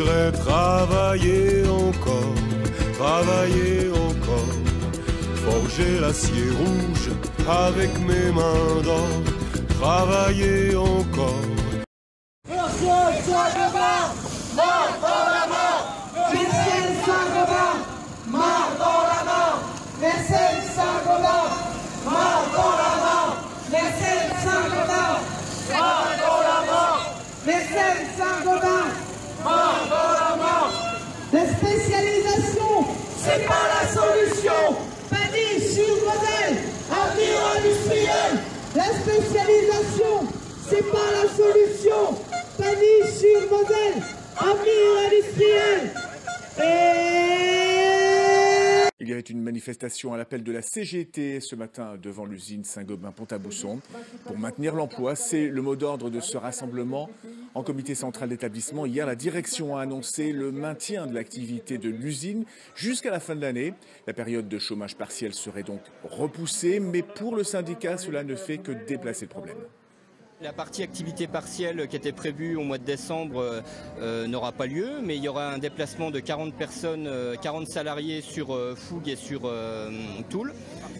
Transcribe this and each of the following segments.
voudrais travailler encore, forger l'acier rouge avec mes mains d'or, travailler encore. Monsieur Saint-Gobain, mort dans la mort. Michel Saint-Gobain, mort dans la mort. Michel Saint-Gobain, mort dans la mort. Michel Saint-Gobain, mort dans la mort. Michel Saint-Gobain, mort dans la mort. La spécialisation, c'est pas la solution. Panier sur modèle, avenir industriel. La spécialisation, c'est pas la solution. Panier sur modèle, avenir industriel. Il y avait une manifestation à l'appel de la CGT ce matin devant l'usine Saint-Gobain-Pont-à-Mousson. Pour maintenir l'emploi, c'est le mot d'ordre de ce rassemblement. En comité central d'établissement, hier, la direction a annoncé le maintien de l'activité de l'usine jusqu'à la fin de l'année. La période de chômage partiel serait donc repoussée, mais pour le syndicat, cela ne fait que déplacer le problème. La partie activité partielle qui était prévue au mois de décembre n'aura pas lieu, mais il y aura un déplacement de 40 personnes, 40 salariés sur Fougue et sur Toul.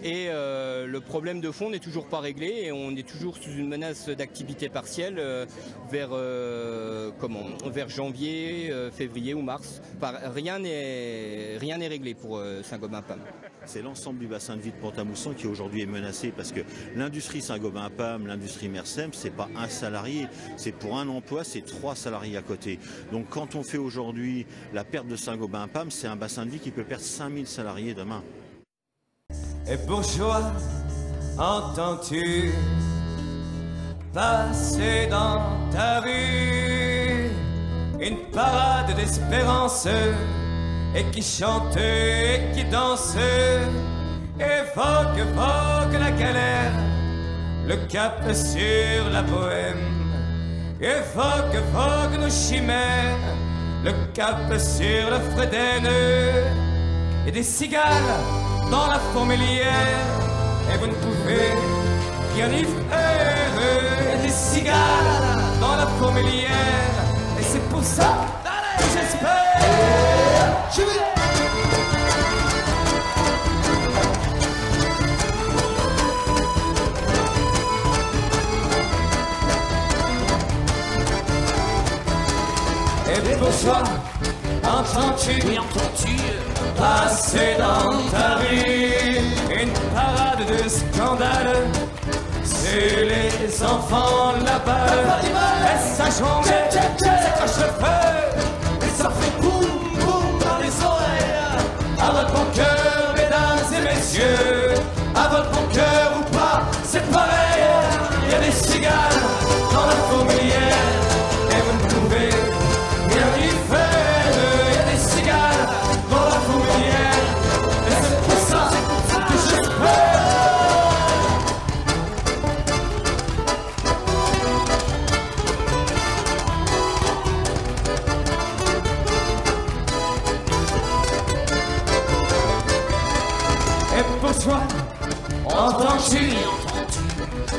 Et le problème de fond n'est toujours pas réglé et on est toujours sous une menace d'activité partielle vers janvier, février ou mars. Rien n'est réglé pour Saint-Gobain-PAM. C'est l'ensemble du bassin de vie de Pont-à-Mousson qui aujourd'hui est menacé parce que l'industrie Saint-Gobain-PAM, l'industrie Mersem, c'est pas un salarié, c'est pour un emploi, c'est 3 salariés à côté. Donc quand on fait aujourd'hui la perte de Saint-Gobain-PAM, c'est un bassin de vie qui peut perdre 5000 salariés demain. Et bourgeois, entends-tu passer dans ta rue une parade d'espérance et qui chante et qui danse, évoque la galère, le cap sur la bohème, évoque nos chimères, le cap sur le Frédène, et des cigales dans la fourmilière, et vous ne pouvez rien y faire, et des cigales dans la fourmilière, et c'est pour ça que j'espère. Et bourgeois, entends-tu, passer dans ta rue une parade de scandale? C'est les enfants là-bas, et ça jongle, ça crache le feu, et ça fait boum boum dans les oreilles. À votre bon cœur, mesdames et messieurs, à votre bon cœur ou pas, c'est pareil. Il y a des cigales dans la fourmilière, et vous ne pouvez rien y faire. Il y a des cigales dans la fourmilière, et c'est pour ça que j'espère. Bourgeois, entends-tu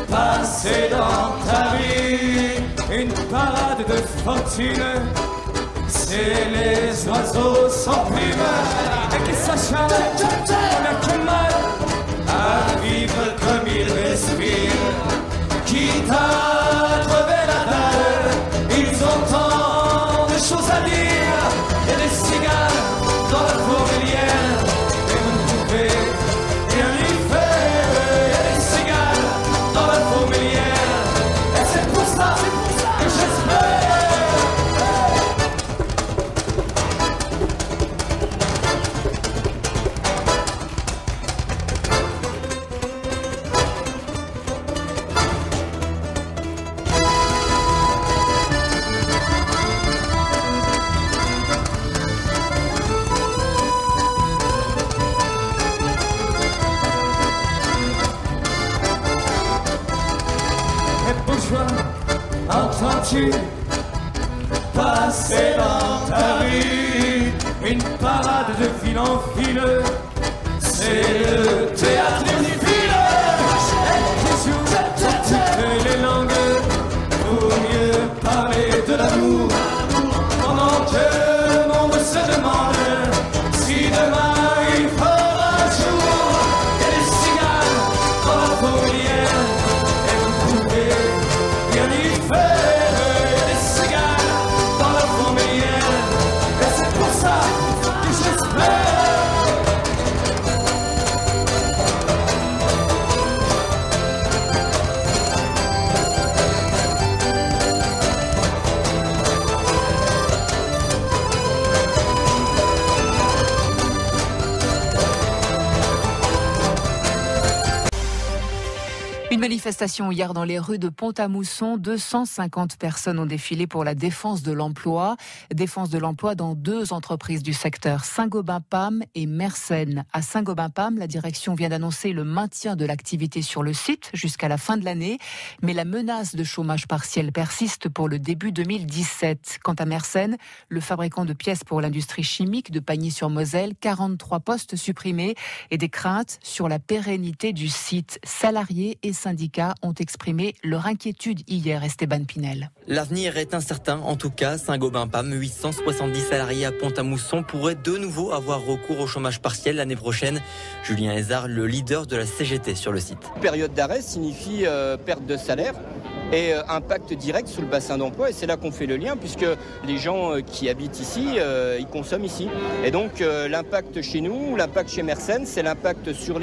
passer dans ta rue une parade de fortune? C'est les oiseaux sans plume et qui s'acharnent avec le mal à vivre comme ils respirent. Quitte à crever la dalle, ils ont tant de choses à dire. Il y a des cigales dans la fourmilière et vous ne pouvez rien y faire. Il y a des cigales dans la fourmilière et c'est pour ça que j'espère. Entends-tu passer dans ta rue une parade de fil en fil? C'est le théâtre des fils qui joue toutes les langues pour mieux parler de l'amour pendant que Manifestation hier dans les rues de Pont-à-Mousson. 250 personnes ont défilé pour la défense de l'emploi. Défense de l'emploi dans 2 entreprises du secteur, Saint-Gobain-PAM et Mersenne. À Saint-Gobain-PAM, la direction vient d'annoncer le maintien de l'activité sur le site jusqu'à la fin de l'année. Mais la menace de chômage partiel persiste pour le début 2017. Quant à Mersenne, le fabricant de pièces pour l'industrie chimique de Pagny-sur-Moselle, 43 postes supprimés et des craintes sur la pérennité du site. Salariés et syndicats ont exprimé leur inquiétude hier, Esteban Pinel. L'avenir est incertain, en tout cas. Saint-Gobain-PAM, 870 salariés à Pont-à-Mousson pourraient de nouveau avoir recours au chômage partiel l'année prochaine. Julien Hézard, le leader de la CGT sur le site. Période d'arrêt signifie perte de salaire et impact direct sur le bassin d'emploi. Et c'est là qu'on fait le lien, puisque les gens qui habitent ici, ils consomment ici. Et donc l'impact chez nous, l'impact chez Mersenne, c'est l'impact sur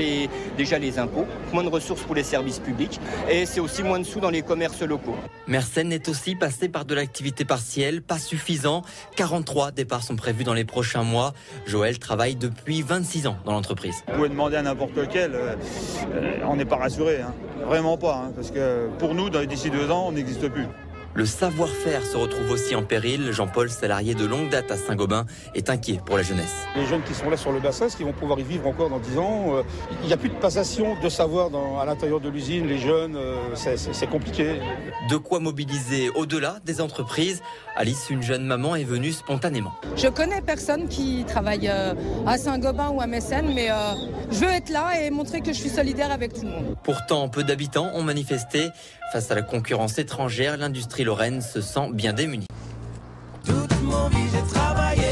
déjà les impôts, moins de ressources pour les services publics, et c'est aussi moins de sous dans les commerces locaux. Mersenne est aussi passé par de l'activité partielle, pas suffisant. 43 départs sont prévus dans les prochains mois. Joël travaille depuis 26 ans dans l'entreprise. Vous pouvez demander à n'importe lequel, on n'est pas rassuré, hein. Vraiment pas, hein, parce que pour nous, d'ici 2 ans, on n'existe plus. Le savoir-faire se retrouve aussi en péril. Jean-Paul, salarié de longue date à Saint-Gobain, est inquiet pour la jeunesse. Les jeunes qui sont là sur le bassin, est-ce qu'ils vont pouvoir y vivre encore dans 10 ans? Il n'y a plus de passation de savoir à l'intérieur de l'usine. Les jeunes, c'est compliqué. De quoi mobiliser au-delà des entreprises. Alice, une jeune maman, est venue spontanément. Je connais personne qui travaille à Saint-Gobain ou à Mersenne, mais je veux être là et montrer que je suis solidaire avec tout le monde. Pourtant, peu d'habitants ont manifesté. Face à la concurrence étrangère, l'industrie lorraine se sent bien démunie. Toute mon vie j'ai travaillé,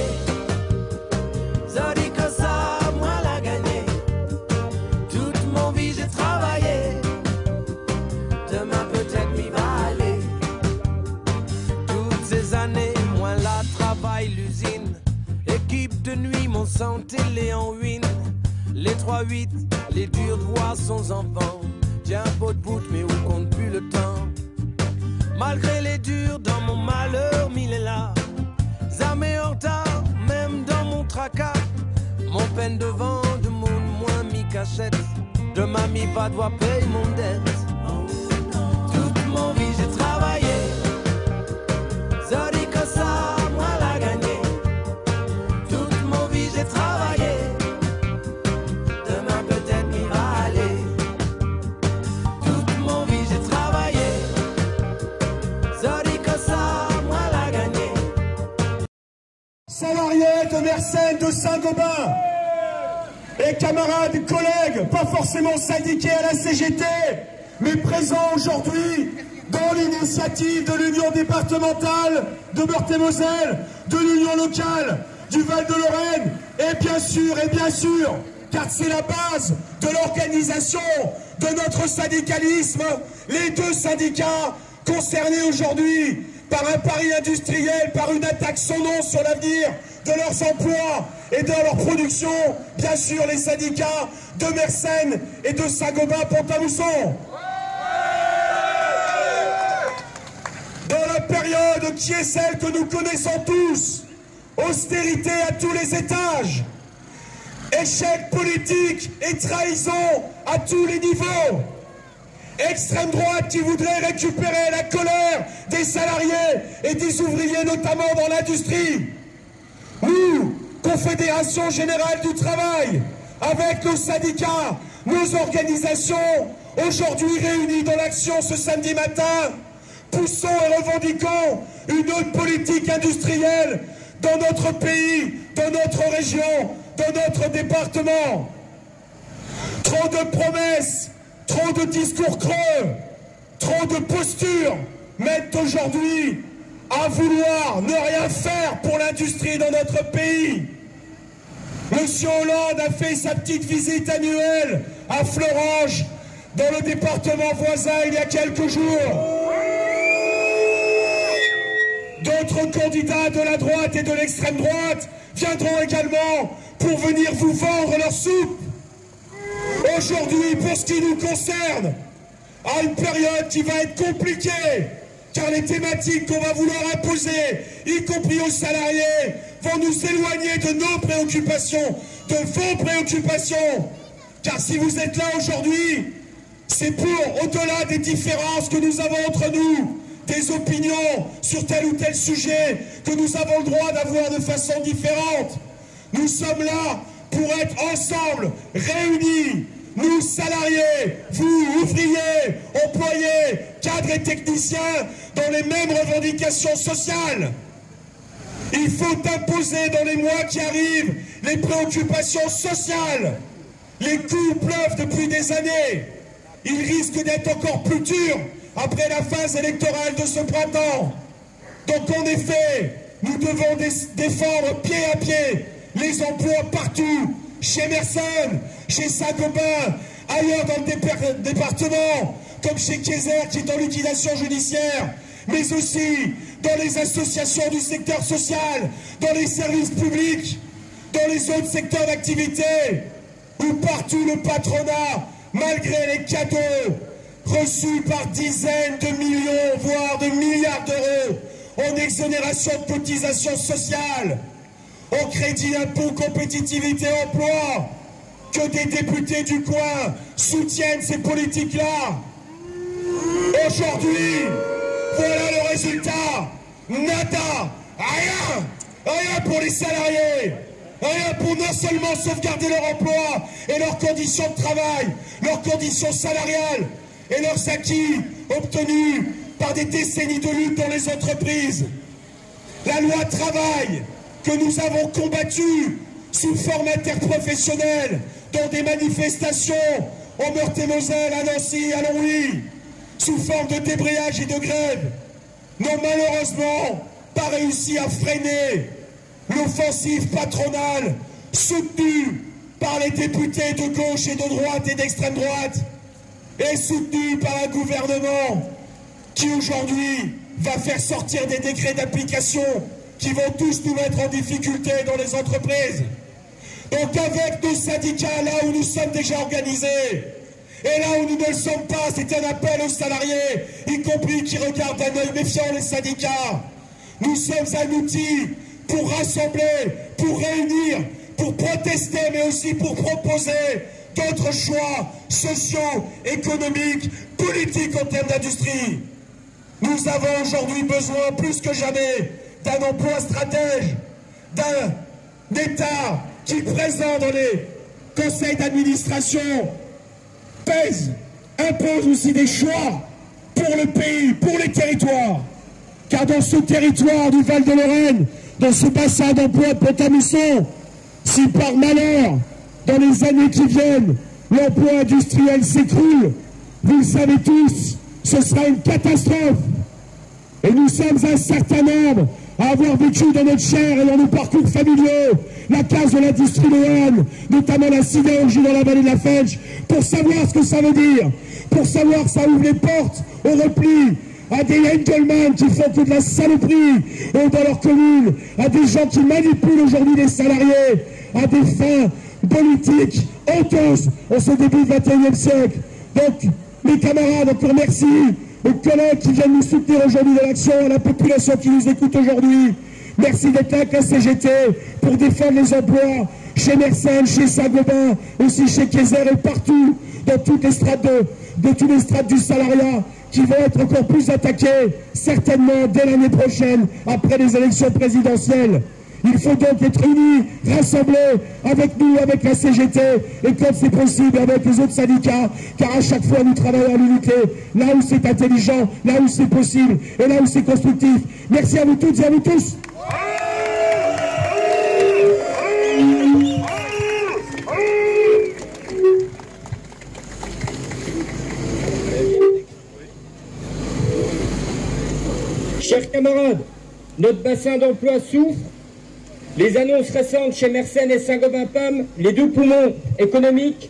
ça dit que ça, moi l'a gagné. Toute mon vie j'ai travaillé, demain peut-être m'y va aller. Toutes ces années, moi la travaille l'usine, équipe de nuit, mon sang télé en ruine. Les 3-8, les durs droits sans enfants. Tiens, pot de bout, mais où compte plus le temps. Malgré les durs, dans mon malheur, mille est là. Jamais en retard, même dans mon tracas. Mon peine devant, de mon moins mi cachette. De mamie va doit payer mon dette. Toute mon vie j'ai travaillé. Ça dit que ça, moi l'a gagné. Toute mon vie j'ai travaillé. Demain peut-être m'y va aller. Toute mon vie j'ai travaillé. Ça dit que ça, moi l'a gagné. Salariés de Mersenne, de Saint-Gobain et camarades et collègues, pas forcément syndiqués à la CGT, mais présents aujourd'hui dans l'initiative de l'Union départementale de Meurthe-et-Moselle, de l'Union locale du Val-de-Lorraine, et bien sûr, car c'est la base de l'organisation de notre syndicalisme, les 2 syndicats concernés aujourd'hui par un pari industriel, par une attaque sans nom sur l'avenir de leurs emplois et de leur production, bien sûr les syndicats de Mersenne et de Saint-Gobain-Pont-à-Mousson. Dans la période qui est celle que nous connaissons tous, austérité à tous les étages, échec politique et trahison à tous les niveaux, extrême droite qui voudrait récupérer la colère des salariés et des ouvriers, notamment dans l'industrie. Nous, Confédération Générale du Travail, avec nos syndicats, nos organisations, aujourd'hui réunies dans l'action ce samedi matin, poussons et revendiquons une autre politique industrielle dans notre pays, dans notre région, dans notre département. Trop de promesses, trop de discours creux, trop de postures mettent aujourd'hui à vouloir ne rien faire pour l'industrie dans notre pays. Monsieur Hollande a fait sa petite visite annuelle à Florange, dans le département voisin, il y a quelques jours. D'autres candidats de la droite et de l'extrême droite viendront également pour venir vous vendre leur soupe. Aujourd'hui, pour ce qui nous concerne, à une période qui va être compliquée, car les thématiques qu'on va vouloir imposer, y compris aux salariés, vont nous éloigner de nos préoccupations, de vos préoccupations. Car si vous êtes là aujourd'hui, C'est pour, au-delà des différences que nous avons entre nous, des opinions sur tel ou tel sujet, que nous avons le droit d'avoir de façon différente. Nous sommes là pour être ensemble, réunis, nous salariés, vous ouvriers, employés, cadres et techniciens, dans les mêmes revendications sociales. Il faut imposer dans les mois qui arrivent les préoccupations sociales. Les coups pleuvent depuis des années. Ils risquent d'être encore plus durs après la phase électorale de ce printemps. Donc en effet, nous devons défendre pied à pied les emplois partout, chez Mersenne, chez Saint-Gobain, ailleurs dans le département, comme chez Kayser qui est en liquidation judiciaire, mais aussi dans les associations du secteur social, dans les services publics, dans les autres secteurs d'activité, où partout le patronat, malgré les cadeaux reçus par dizaines de millions, voire de milliards d'euros, en exonération de cotisations sociales, en crédit impôt, compétitivité, emploi, que des députés du coin soutiennent ces politiques-là. Aujourd'hui, voilà le résultat. Nada, rien pour les salariés, rien pour non seulement sauvegarder leur emploi et leurs conditions de travail, leurs conditions salariales et leurs acquis obtenus par des décennies de lutte dans les entreprises. La loi travail que nous avons combattue sous forme interprofessionnelle dans des manifestations en Meurthe-et-Moselle, à Nancy, à Longwy, sous forme de débrayage et de grève, n'ont malheureusement pas réussi à freiner l'offensive patronale soutenue par les députés de gauche et de droite et d'extrême droite et soutenue par un gouvernement qui aujourd'hui va faire sortir des décrets d'application qui vont tous nous mettre en difficulté dans les entreprises. Donc avec nos syndicats, là où nous sommes déjà organisés, et là où nous ne le sommes pas, c'est un appel aux salariés, y compris qui regardent d'un œil méfiant les syndicats. Nous sommes un outil pour rassembler, pour réunir, pour protester, mais aussi pour proposer d'autres choix sociaux, économiques, politiques en termes d'industrie. Nous avons aujourd'hui besoin, plus que jamais, d'un emploi stratège, d'un État qui, présent dans les conseils d'administration, pèse, impose aussi des choix pour le pays, pour les territoires. Car dans ce territoire du Val-de-Lorraine, dans ce bassin d'emploi de Pont-à-Mousson, si par malheur, dans les années qui viennent, l'emploi industriel s'écroule, vous le savez tous, ce sera une catastrophe. Et nous sommes un certain nombre à avoir vécu dans notre chair et dans nos parcours familiaux la case de l'industrie lorraine, notamment la sidérurgie dans la vallée de la Fensch, pour savoir ce que ça veut dire, pour savoir que ça ouvre les portes au repli, à des Engelmann qui font que de la saloperie dans leur commune, à des gens qui manipulent aujourd'hui les salariés, à des fins politiques honteuses en ce début du XXIe siècle. Donc, mes camarades, encore merci aux collègues qui viennent nous soutenir aujourd'hui dans l'action, à la population qui nous écoute aujourd'hui. Merci d'être là avec la CGT pour défendre les emplois chez Mersenne, chez Saint-Gobain, aussi chez Kayser et partout, dans toutes les strates de tous les strates du salariat qui vont être encore plus attaqués, certainement dès l'année prochaine, après les élections présidentielles. Il faut donc être unis, rassemblés avec nous, avec la CGT, et quand c'est possible avec les autres syndicats, car à chaque fois nous travaillons à l'unité, là où c'est intelligent, là où c'est possible, et là où c'est constructif. Merci à vous toutes et à vous tous. Chers camarades, notre bassin d'emploi souffre. Les annonces récentes chez Mersenne et Saint-Gobain-Pam, les deux poumons économiques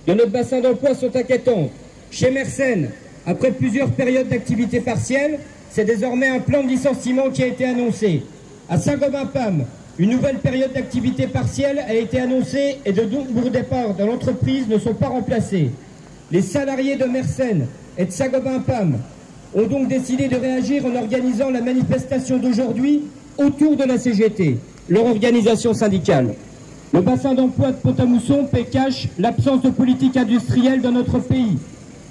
de notre bassin d'emploi, sont inquiétantes. Chez Mersenne, après plusieurs périodes d'activité partielle, c'est désormais un plan de licenciement qui a été annoncé. À Saint-Gobain-Pam, une nouvelle période d'activité partielle a été annoncée et de nombreux départs dans l'entreprise ne sont pas remplacés. Les salariés de Mersenne et de Saint-Gobain-Pam ont donc décidé de réagir en organisant la manifestation d'aujourd'hui autour de la CGT, leur organisation syndicale. Le bassin d'emploi de Pont-à-Mousson paie cash l'absence de politique industrielle dans notre pays.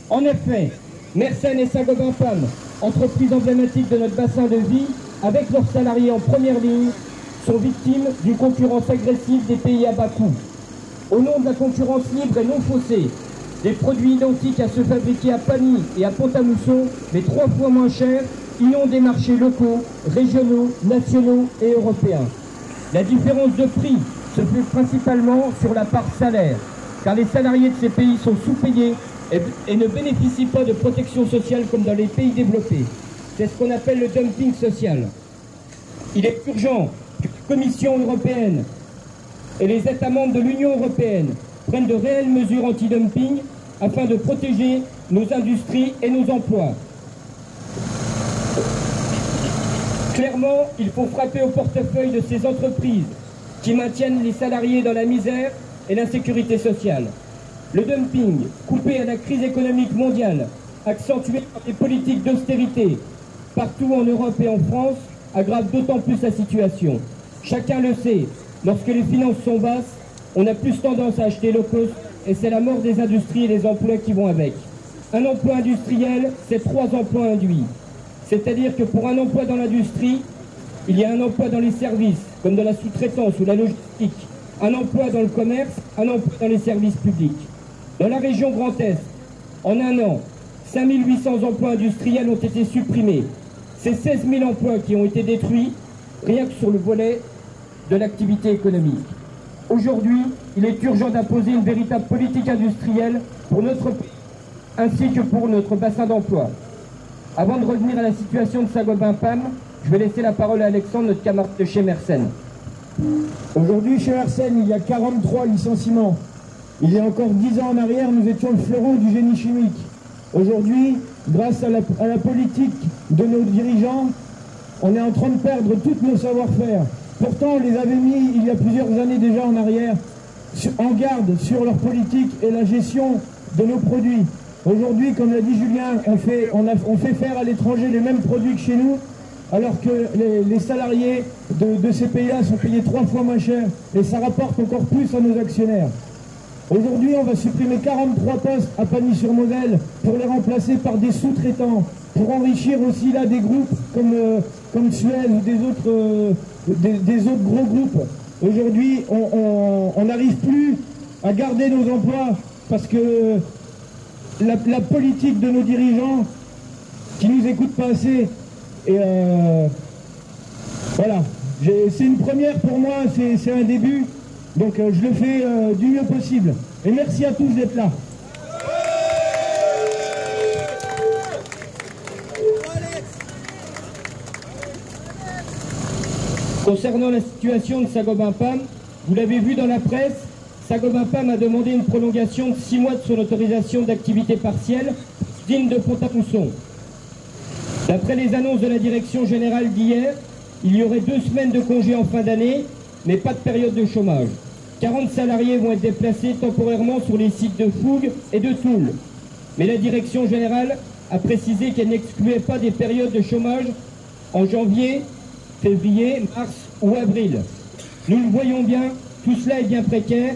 En effet, Mersenne et Saint-Gobain-Pam, entreprises emblématiques de notre bassin de vie, avec leurs salariés en première ligne, sont victimes d'une concurrence agressive des pays à bas coût. Au nom de la concurrence libre et non faussée, des produits identiques à ceux fabriqués à Pagny et à Pont-à-Mousson, mais 3 fois moins chers, inondent des marchés locaux, régionaux, nationaux et européens. La différence de prix se fait principalement sur la part salaire, car les salariés de ces pays sont sous-payés et ne bénéficient pas de protection sociale comme dans les pays développés. C'est ce qu'on appelle le dumping social. Il est urgent que la Commission européenne et les États membres de l'Union européenne prennent de réelles mesures anti-dumping afin de protéger nos industries et nos emplois. Clairement, il faut frapper au portefeuille de ces entreprises qui maintiennent les salariés dans la misère et l'insécurité sociale. Le dumping, coupé à la crise économique mondiale, accentué par des politiques d'austérité partout en Europe et en France, aggrave d'autant plus la situation. Chacun le sait, lorsque les finances sont basses, on a plus tendance à acheter low cost et c'est la mort des industries et des emplois qui vont avec. Un emploi industriel, c'est 3 emplois induits. C'est-à-dire que pour un emploi dans l'industrie, il y a un emploi dans les services, comme dans la sous-traitance ou la logistique, un emploi dans le commerce, un emploi dans les services publics. Dans la région Grand Est, en un an, 5800 emplois industriels ont été supprimés. C'est 16 000 emplois qui ont été détruits, rien que sur le volet de l'activité économique. Aujourd'hui, il est urgent d'imposer une véritable politique industrielle pour notre pays, ainsi que pour notre bassin d'emploi. Avant de revenir à la situation de Saint-Gobain-Pam, je vais laisser la parole à Alexandre, notre camarade de chez Mersenne. Aujourd'hui, chez Mersenne, il y a 43 licenciements. Il y a encore 10 ans en arrière, nous étions le fleuron du génie chimique. Aujourd'hui, grâce à la politique de nos dirigeants, on est en train de perdre tous nos savoir-faire. Pourtant, on les avait mis, il y a plusieurs années déjà en arrière, en garde sur leur politique et la gestion de nos produits. Aujourd'hui, comme l'a dit Julien, on fait faire à l'étranger les mêmes produits que chez nous, alors que les salariés de ces pays-là sont payés 3 fois moins cher, et ça rapporte encore plus à nos actionnaires. Aujourd'hui, on va supprimer 43 postes à Pagny-sur-Moselle pour les remplacer par des sous-traitants, pour enrichir aussi là des groupes comme Suez ou des autres gros groupes. Aujourd'hui, on n'arrive plus à garder nos emplois parce que la politique de nos dirigeants qui nous écoutent pas assez. Et voilà, c'est une première pour moi, c'est un début, donc je le fais du mieux possible. Et merci à tous d'être là. Concernant la situation de Saint-Gobain-Pam, vous l'avez vu dans la presse, Saint-Gobain-Pam a demandé une prolongation de 6 mois de son autorisation d'activité partielle digne de Pont-à-Mousson. D'après les annonces de la direction générale d'hier, il y aurait 2 semaines de congé en fin d'année, mais pas de période de chômage. 40 salariés vont être déplacés temporairement sur les sites de Fougue et de Toul. Mais la direction générale a précisé qu'elle n'excluait pas des périodes de chômage en janvier, février, mars ou avril. Nous le voyons bien, tout cela est bien précaire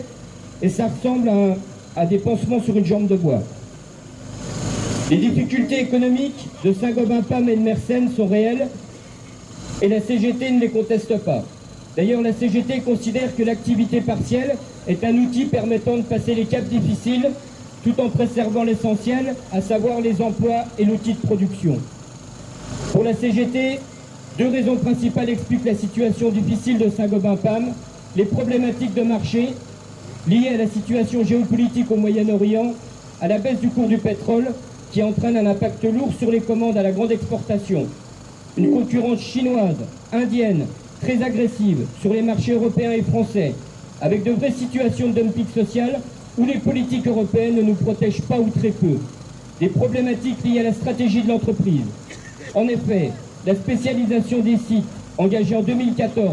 et ça ressemble à des pansements sur une jambe de bois. Les difficultés économiques de Saint-Gobain-Pam et de Mersenne sont réelles et la CGT ne les conteste pas. D'ailleurs, la CGT considère que l'activité partielle est un outil permettant de passer les caps difficiles tout en préservant l'essentiel, à savoir les emplois et l'outil de production. Pour la CGT, 2 raisons principales expliquent la situation difficile de Saint-Gobain-Pam, les problématiques de marché liées à la situation géopolitique au Moyen-Orient, à la baisse du cours du pétrole qui entraîne un impact lourd sur les commandes à la grande exportation, une concurrence chinoise, indienne, très agressive sur les marchés européens et français, avec de vraies situations de dumping social où les politiques européennes ne nous protègent pas ou très peu, des problématiques liées à la stratégie de l'entreprise. En effet, la spécialisation des sites, engagée en 2014,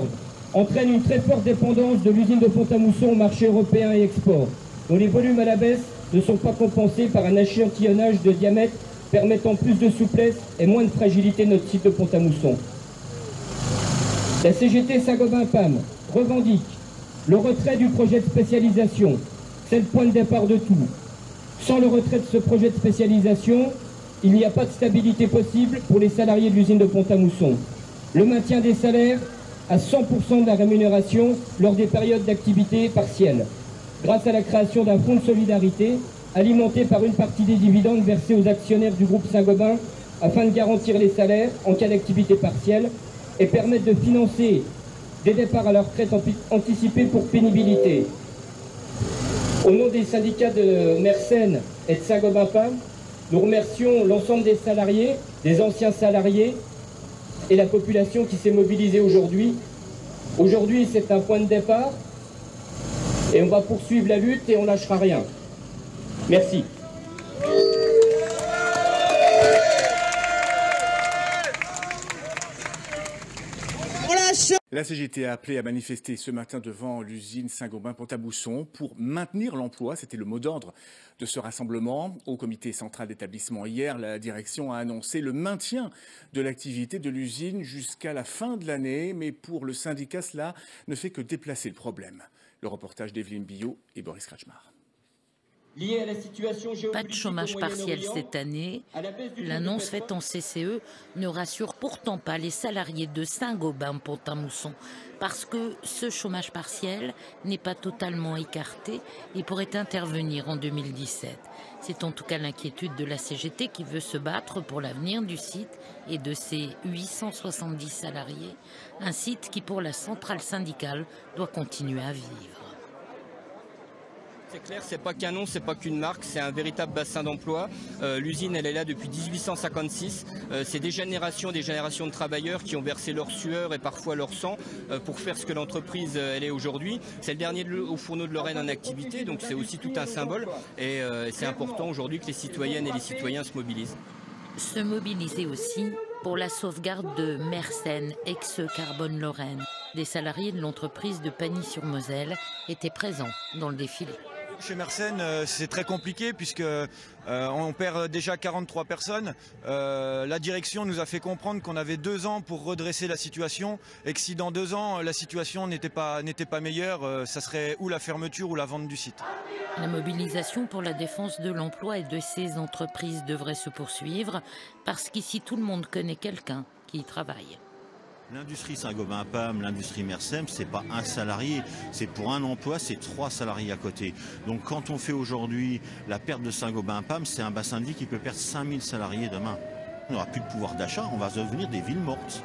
entraîne une très forte dépendance de l'usine de Pont-à-Mousson au marché européen et export, dont les volumes à la baisse ne sont pas compensés par un échantillonnage de diamètre permettant plus de souplesse et moins de fragilité de notre site de Pont-à-Mousson. La CGT Saint-Gobain-Pam revendique le retrait du projet de spécialisation. C'est le point de départ de tout. Sans le retrait de ce projet de spécialisation, il n'y a pas de stabilité possible pour les salariés de l'usine de Pont-à-Mousson. Le maintien des salaires à 100% de la rémunération lors des périodes d'activité partielle, grâce à la création d'un fonds de solidarité alimenté par une partie des dividendes versés aux actionnaires du groupe Saint-Gobain afin de garantir les salaires en cas d'activité partielle et permettre de financer des départs à la retraite anticipés pour pénibilité. Au nom des syndicats de Mersenne et de Saint-Gobain-Pam, nous remercions l'ensemble des salariés, des anciens salariés et la population qui s'est mobilisée aujourd'hui. Aujourd'hui, c'est un point de départ et on va poursuivre la lutte et on lâchera rien. Merci. La CGT a appelé à manifester ce matin devant l'usine Saint-Gobain-Pont-à-Mousson pour maintenir l'emploi. C'était le mot d'ordre de ce rassemblement. Au comité central d'établissement hier, la direction a annoncé le maintien de l'activité de l'usine jusqu'à la fin de l'année. Mais pour le syndicat, cela ne fait que déplacer le problème. Le reportage d'Evelyne Billot et Boris Kretschmar. Lié à la situation pas de chômage partiel cette année. L'annonce faite en CCE ne rassure pourtant pas les salariés de Saint-Gobain-Pont-à-Mousson parce que ce chômage partiel n'est pas totalement écarté et pourrait intervenir en 2017. C'est en tout cas l'inquiétude de la CGT qui veut se battre pour l'avenir du site et de ses 870 salariés. Un site qui pour la centrale syndicale doit continuer à vivre. C'est clair, c'est pas qu'un nom, c'est pas qu'une marque, c'est un véritable bassin d'emploi. L'usine, elle est là depuis 1856. C'est des générations de travailleurs qui ont versé leur sueur et parfois leur sang pour faire ce que l'entreprise elle est aujourd'hui. C'est le dernier au fourneau de Lorraine en activité, donc c'est aussi tout un symbole. Et c'est important aujourd'hui que les citoyennes et les citoyens se mobilisent. Se mobiliser aussi pour la sauvegarde de Mersenne, ex-Carbone Lorraine. Des salariés de l'entreprise de Pagny-sur-Moselle étaient présents dans le défilé. Chez Mersenne, c'est très compliqué puisque on perd déjà 43 personnes. La direction nous a fait comprendre qu'on avait 2 ans pour redresser la situation et que si dans 2 ans la situation n'était pas meilleure, ça serait ou la fermeture ou la vente du site. La mobilisation pour la défense de l'emploi et de ces entreprises devrait se poursuivre parce qu'ici tout le monde connaît quelqu'un qui y travaille. L'industrie Saint-Gobain-Pam, l'industrie Mersenne, c'est pas un salarié, c'est pour un emploi, c'est 3 salariés à côté. Donc quand on fait aujourd'hui la perte de Saint-Gobain-Pam, c'est un bassin de vie qui peut perdre 5000 salariés demain. On n'aura plus de pouvoir d'achat, on va devenir des villes mortes.